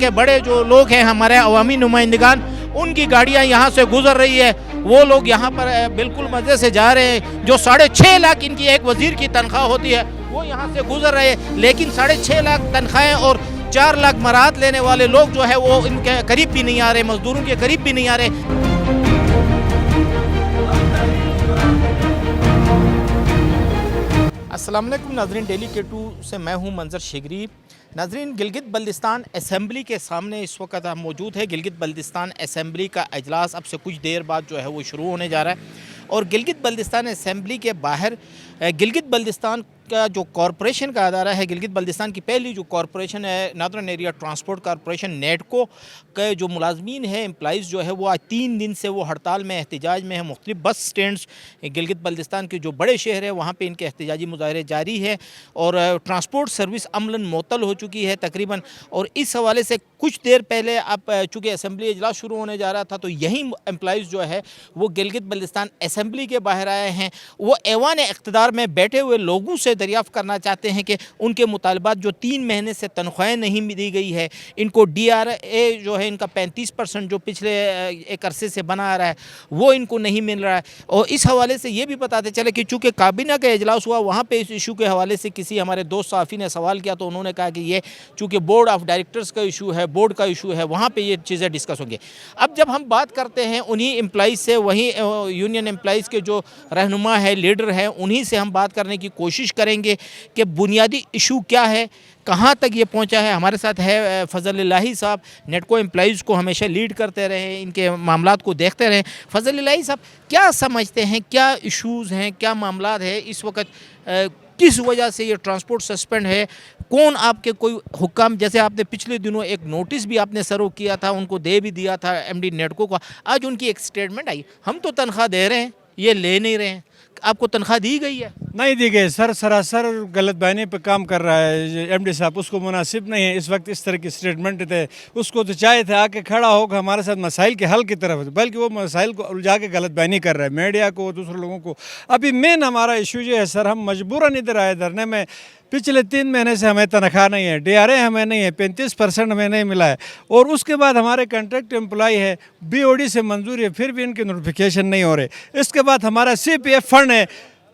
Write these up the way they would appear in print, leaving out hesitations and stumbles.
کہ بڑے جو لوگ ہیں ہمارے عوامی نمائندگان ان کی گاڑیاں یہاں سے گزر رہی ہے، وہ لوگ یہاں پر بالکل مزے سے جا رہے ہیں۔ جو 6.5 لاکھ ان کی ایک وزیر کی تنخواہ ہوتی ہے وہ یہاں سے گزر رہے ہیں، لیکن 6.5 لاکھ تنخواہیں اور 4 لاکھ مراحت لینے والے لوگ جو ہے وہ ان کے قریب بھی نہیں آ رہے، مزدوروں کے قریب بھی نہیں آ رہے۔ السلام علیکم ناظرین، ڈیلی K2 سے میں ہوں منظر شگری۔ ناظرین، گلگت بلتستان اسمبلی کے سامنے اس وقت ہم موجود ہے۔ گلگت بلتستان اسمبلی کا اجلاس اب سے کچھ دیر بعد جو ہے وہ شروع ہونے جا رہا ہے، اور گلگت بلتستان اسمبلی کے باہر گلگت بلتستان کا جو کارپوریشن کا ادارہ ہے، گلگت بلتستان کی پہلی جو کارپوریشن ہے نادرن ایریا ٹرانسپورٹ کارپوریشن نیٹکو کے جو ملازمین ہیں، امپلائیز جو ہے وہ آج 3 دن سے وہ ہڑتال میں احتجاج میں ہیں۔ مختلف بس سٹینڈز گلگت بلتستان کے جو بڑے شہر ہیں وہاں پہ ان کے احتجاجی مظاہرے جاری ہے، اور ٹرانسپورٹ سروس عملاً معطل ہو چکی ہے تقریباً۔ اور اس حوالے سے کچھ دیر پہلے اب چونکہ اسمبلی اجلاس شروع ہونے جا رہا تھا تو یہی امپلائیز جو ہے وہ گلگت بلتستان اسمبلی کے باہر آئے ہیں۔ وہ ایوان اقتدار میں بیٹھے ہوئے لوگوں سے دریافت کرنا چاہتے ہیں کہ ان کے مطالبات جو 3 مہینے سے تنخواہیں نہیں دی گئی ہے، ان کو DRA جو ہے ان کا 35% جو پچھلے ایک عرصے سے بنا آ رہا ہے وہ ان کو نہیں مل رہا ہے۔ اور اس حوالے سے یہ بھی بتاتے چلے کہ چونکہ کابینہ کا اجلاس ہوا، وہاں پہ اس ایشو کے حوالے سے کسی ہمارے دوست صحافی نے سوال کیا تو انہوں نے کہا کہ یہ چونکہ بورڈ آف ڈائریکٹرز کا ایشو ہے، بورڈ کا ایشو ہے، وہاں پہ یہ چیزیں ڈسکس ہوں گے۔ اب جب ہم بات کرتے ہیں انہی امپلائیز سے، وہی یونین امپلائیز کے جو رہنما ہے، لیڈر ہیں، انہی سے ہم بات کرنے کی کوشش کریں گے کہ بنیادی ایشو کیا ہے، کہاں تک یہ پہنچا ہے۔ ہمارے ساتھ ہے فضل الہی صاحب، نیٹکو امپلائیز کو ہمیشہ لیڈ کرتے رہے ہیں، ان کے معاملات کو دیکھتے رہے۔ فضل الہی صاحب، کیا سمجھتے ہیں، کیا ایشوز ہیں، کیا معاملات ہیں اس وقت، کس وجہ سے یہ ٹرانسپورٹ سسپینڈ ہے؟ کون آپ کے کوئی حکام، جیسے آپ نے پچھلے دنوں ایک نوٹس بھی آپ نے سرو کیا تھا، ان کو دے بھی دیا تھا MD نیٹکو کو، آج ان کی ایک سٹیٹمنٹ آئی، ہم تو تنخواہ دے رہے ہیں، یہ لے نہیں رہے ہیں۔ آپ کو تنخواہ دی گئی ہے؟ نہیں دی گئی سر، سراسر غلط بیانی پہ کام کر رہا ہے MD صاحب، اس کو مناسب نہیں ہے اس وقت اس طرح کی سٹیٹمنٹ تھے۔ اس کو تو چاہے تھے آ کے کھڑا ہوگا ہمارے ساتھ مسائل کے حل کی طرف، بلکہ وہ مسائل کو الجھا کے غلط بیانی کر رہا ہے میڈیا کو، دوسرے لوگوں کو۔ ابھی مین ہمارا ایشو جو ہے سر، ہم مجبوراً ادھر آئے دھرنے میں۔ پچھلے 3 مہینے سے ہمیں تنخواہ نہیں ہے، DRA ہمیں نہیں ہے، 35% ہمیں نہیں ملا ہے، اور اس کے بعد ہمارے کنٹریکٹ امپلائی ہے، BOD سے منظوری ہے، پھر بھی ان کی نوٹیفیکیشن نہیں ہو رہے۔ اس کے بعد ہمارا CPF فنڈ ہے،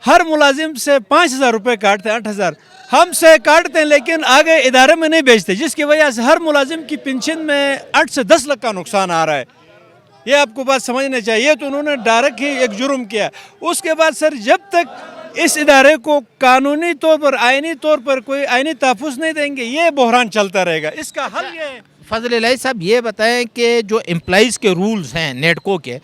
ہر ملازم سے 5,000 روپے کاٹتے ہیں، 8,000 ہم سے کاٹتے ہیں، لیکن آگے ادارے میں نہیں بیچتے، جس کی وجہ سے ہر ملازم کی پنشن میں 8 سے 10 لاکھ کا نقصان آ رہا ہے۔ یہ آپ کو بات سمجھنا چاہیے، تو انہوں نے ڈائریکٹ ہی ایک جرم کیا۔ اس کے بعد سر، جب تک اس ادارے کو قانونی طور پر، آئینی طور پر کوئی آئینی تحفظ نہیں دیں گے، یہ بحران چلتا رہے گا۔ اس کا حل یہ ہے۔ فضل الہی صاحب، یہ بتائیں کہ جو امپلائیز کے رولز ہیں نیٹکو کے،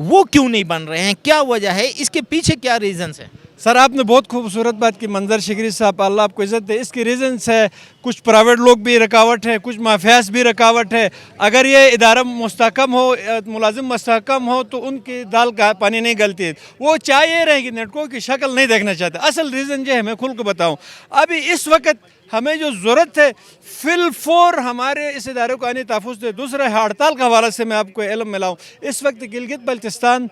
وہ کیوں نہیں بن رہے ہیں؟ کیا وجہ ہے؟ اس کے پیچھے کیا ریزنز ہیں؟ سر، آپ نے بہت خوبصورت بات کی منظر شگری صاحب، اللہ آپ کو عزت دے۔ اس کی ریزنس ہے کچھ پرائیویٹ لوگ بھی رکاوٹ ہے، کچھ مافیاز بھی رکاوٹ ہے۔ اگر یہ ادارہ مستحکم ہو، ملازم مستحکم ہو، تو ان کی دال کا پانی نہیں گلتی ہے۔ وہ چاہیے رہے گی نیٹکو کی شکل نہیں دیکھنا چاہتے۔ اصل ریزن جو ہے میں کھل کے بتاؤں، ابھی اس وقت ہمیں جو ضرورت ہے فی الفور ہمارے اس ادارے کو آئینی تحفظ دے۔ دوسرے ہڑتال کا حوالے سے میں آپ کو علم ملاؤں، اس وقت گلگت بلتستان،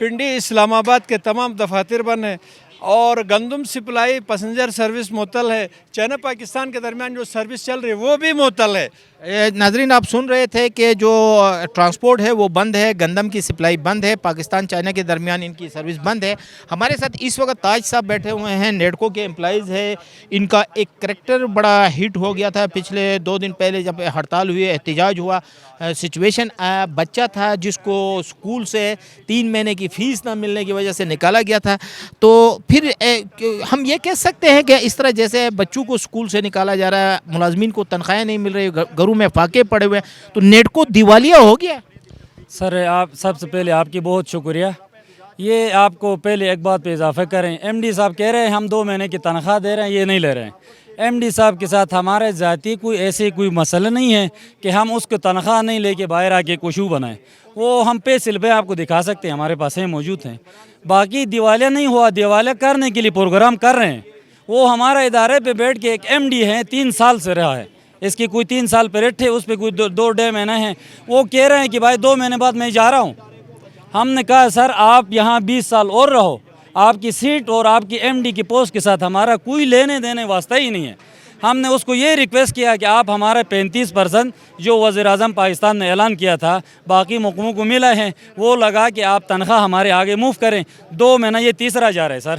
پنڈی، اسلام آباد کے تمام دفاتر بند ہیں، اور گندم سپلائی پیسنجر سروس معطل ہے۔ چائنا پاکستان کے درمیان جو سروس چل رہی ہے وہ بھی معطل ہے۔ ناظرین، آپ سن رہے تھے کہ جو ٹرانسپورٹ ہے وہ بند ہے، گندم کی سپلائی بند ہے، پاکستان چائنا کے درمیان ان کی سروس بند ہے۔ ہمارے ساتھ اس وقت تاج صاحب بیٹھے ہوئے ہیں، نیٹکو کے امپلائیز ہیں۔ ان کا ایک کریکٹر بڑا ہٹ ہو گیا تھا پچھلے 2 دن پہلے جب ہڑتال ہوئی، احتجاج ہوا۔ سچویشن، بچہ تھا جس کو اسکول سے 3 مہینے کی فیس نہ ملنے کی وجہ سے نکالا گیا تھا۔ تو پھر ہم یہ کہہ سکتے ہیں کہ اس طرح جیسے بچوں کو اسکول سے نکالا جا رہا ہے، ملازمین کو تنخواہیں نہیں مل رہی، گھروں میں فاقے پڑے ہوئے، تو نیٹکو دیوالیہ ہو گیا؟ سر، آپ سب سے پہلے آپ کی بہت شکریہ۔ یہ آپ کو پہلے ایک بات پہ اضافہ کریں، MD صاحب کہہ رہے ہیں ہم 2 مہینے کی تنخواہ دے رہے ہیں، یہ نہیں لے رہے ہیں۔ MD صاحب کے ساتھ ہمارے ذاتی کوئی مسئلہ نہیں ہے کہ ہم اس کو تنخواہ نہیں لے کے باہر آ کے کوشو بنائیں۔ وہ ہم پے سلبیں آپ کو دکھا سکتے ہیں، ہمارے پاس ہیں، موجود ہیں۔ باقی دیوالیہ نہیں ہوا، دیوالیہ کرنے کے لیے پروگرام کر رہے ہیں۔ وہ ہمارا ادارے پہ بیٹھ کے ایک MD ہے، 3 سال سے رہا ہے، اس کی کوئی 3 سال پہ ریٹ ہے، اس پہ کوئی 2 مہینے ہیں۔ وہ کہہ رہے ہیں کہ بھائی 2 مہینے بعد میں جا رہا ہوں۔ ہم نے کہا سر آپ یہاں 20 سال اور رہو، آپ کی سیٹ اور آپ کی MD کی پوسٹ کے ساتھ ہمارا کوئی لینے دینے واسطہ ہی نہیں ہے۔ ہم نے اس کو یہ ریکویسٹ کیا کہ آپ ہمارے 35% جو وزیر اعظم پاکستان نے اعلان کیا تھا باقی محکموں کو ملا ہے وہ لگا کہ آپ تنخواہ ہمارے آگے موو کریں. 2 مہینہ یہ تیسرا جا رہا ہے سر,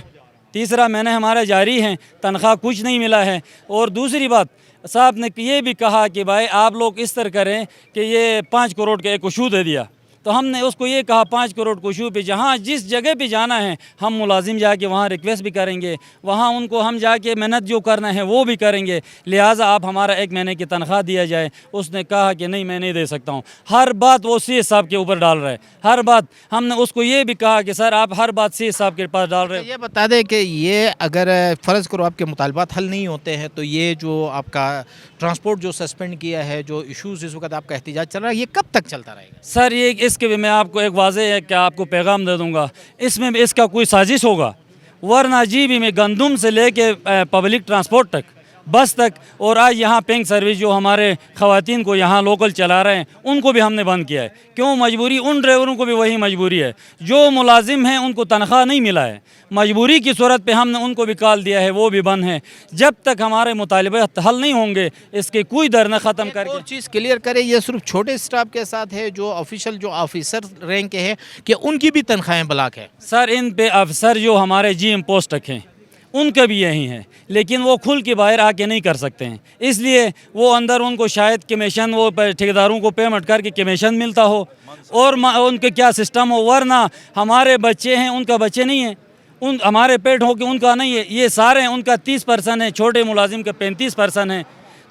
تیسرا مہینہ ہمارا جاری ہے, تنخواہ کچھ نہیں ملا ہے. اور دوسری بات صاحب نے یہ بھی کہا کہ بھائی آپ لوگ اس طرح کریں کہ یہ 5 کروڑ کا ایک ایشو دے دیا. تو ہم نے اس کو یہ کہا 5 کروڑ کو ایشو پہ جہاں جس جگہ پہ جانا ہے ہم ملازم جا کے وہاں ریکویسٹ بھی کریں گے, وہاں ان کو ہم جا کے محنت جو کرنا ہے وہ بھی کریں گے, لہٰذا آپ ہمارا 1 مہینے کی تنخواہ دیا جائے. اس نے کہا کہ نہیں میں نہیں دے سکتا ہوں. ہر بات وہ سی صاحب کے اوپر ڈال رہے, ہر بات. ہم نے اس کو یہ بھی کہا کہ سر آپ ہر بات سی صاحب کے پاس ڈال رہے. یہ بتا دیں کہ یہ اگر فرض کرو آپ کے مطالبات حل نہیں ہوتے ہیں تو یہ جو آپ کا ٹرانسپورٹ جو سسپینڈ کیا ہے, جو ایشوز اس وقت آپ کا احتجاج چل رہا ہے, یہ کب تک چلتا رہے گا؟ سر یہ اس کے بھی میں آپ کو ایک واضح ہے کہ آپ کو پیغام دے دوں گا, اس میں بھی اس کا کوئی سازش ہوگا, ورنہ جی بھی میں گندم سے لے کے پبلک ٹرانسپورٹ تک, بس تک, اور آج یہاں پنک سروس جو ہمارے خواتین کو یہاں لوکل چلا رہے ہیں ان کو بھی ہم نے بند کیا ہے. کیوں مجبوری؟ ان ڈرائیوروں کو بھی وہی مجبوری ہے, جو ملازم ہیں ان کو تنخواہ نہیں ملا ہے, مجبوری کی صورت پہ ہم نے ان کو بھی کال دیا ہے, وہ بھی بند ہیں. جب تک ہمارے مطالبات حل نہیں ہوں گے اس کے کوئی در نہ ختم کر کے. ایک چیز کلیئر کرے, یہ صرف چھوٹے اسٹاف کے ساتھ ہے جو آفیشل جو آفیسر رینک کے ہیں کہ ان کی بھی تنخواہیں بلاک ہے؟ سر ان پہ افسر جو ہمارے جی ایم پوسٹ تک ہیں ان کا بھی یہی ہے, لیکن وہ کھل کے باہر آ کے نہیں کر سکتے ہیں, اس لیے وہ اندر ان کو شاید کمیشن, وہ ٹھیکیداروں کو پیمنٹ کر کے کمیشن ملتا ہو اور ان کے کیا سسٹم ہو, ورنہ ہمارے بچے ہیں ان کا بچے نہیں ہیں, ہمارے پیٹ ہو کے ان کا نہیں ہے. یہ سارے ہیں, ان کا 30% ہے, چھوٹے ملازم کا 35% ہے.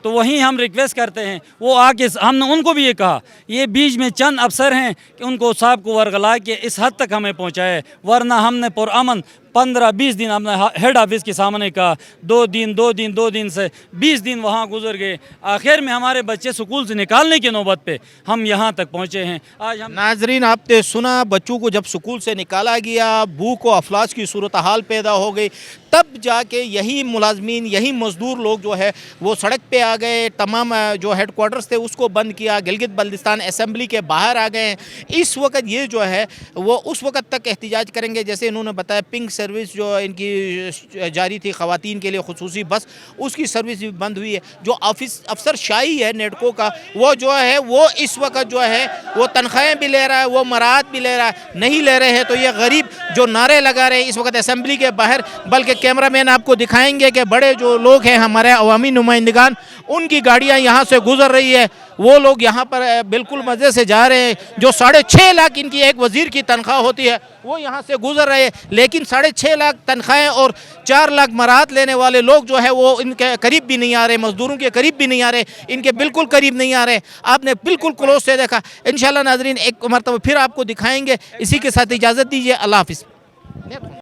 تو وہیں ہم ریکویسٹ کرتے ہیں وہ آ کے, ہم نے ان کو بھی یہ کہا, یہ بیچ میں چند افسر ہیں کہ ان کو صاحب کو ورغلا کے اس حد تک ہمیں پہنچائے, ورنہ ہم نے پرامن 15-20 دن ہم نے ہیڈ آفس کے سامنے کا 2 دن سے 20 دن وہاں گزر گئے. آخر میں ہمارے بچے سکول سے نکالنے کی نوبت پہ ہم یہاں تک پہنچے ہیں. آج ہم ناظرین آپ نے سنا, بچوں کو جب سکول سے نکالا گیا, بھوک و افلاس کی صورتحال پیدا ہو گئی, تب جا کے یہی ملازمین, یہی مزدور لوگ جو ہے وہ سڑک پہ آ گئے. تمام جو ہیڈ کوارٹرز تھے اس کو بند کیا, گلگت بلتستان اسمبلی کے باہر آ گئے ہیں. اس وقت یہ جو ہے وہ اس وقت تک احتجاج کریں گے جیسے انہوں نے بتایا پنک سروس جو ان کی جاری تھی خواتین کے لیے خصوصی بس, اس کی سروس بھی بند ہوئی ہے. جو افسر شاہی ہے نیڈکو کا, وہ جو ہے وہ اس وقت جو ہے وہ تنخواہیں بھی لے رہا ہے, وہ مراعات بھی لے رہا ہے. نہیں لے رہے ہیں تو یہ غریب جو نعرے لگا رہے ہیں اس وقت اسمبلی کے باہر, بلکہ کیمرہ مین آپ کو دکھائیں گے کہ بڑے جو لوگ ہیں ہمارے عوامی نمائندگان, ان کی گاڑیاں یہاں سے گزر رہی ہے, وہ لوگ یہاں پر بالکل مزے سے جا رہے ہیں. جو 6.5 لاکھ ان کی ایک وزیر کی تنخواہ ہوتی ہے وہ یہاں سے گزر رہے ہیں, لیکن 6.5 لاکھ تنخواہیں اور 4 لاکھ مراعات لینے والے لوگ جو ہے وہ ان کے قریب بھی نہیں آ رہے, مزدوروں کے قریب بھی نہیں آ رہے, ان کے بالکل قریب نہیں آ رہے. آپ نے بالکل کلوز سے دیکھا. انشاءاللہ ناظرین ایک مرتبہ پھر آپ کو دکھائیں گے. اسی کے ساتھ اجازت دیجیے, اللہ حافظ.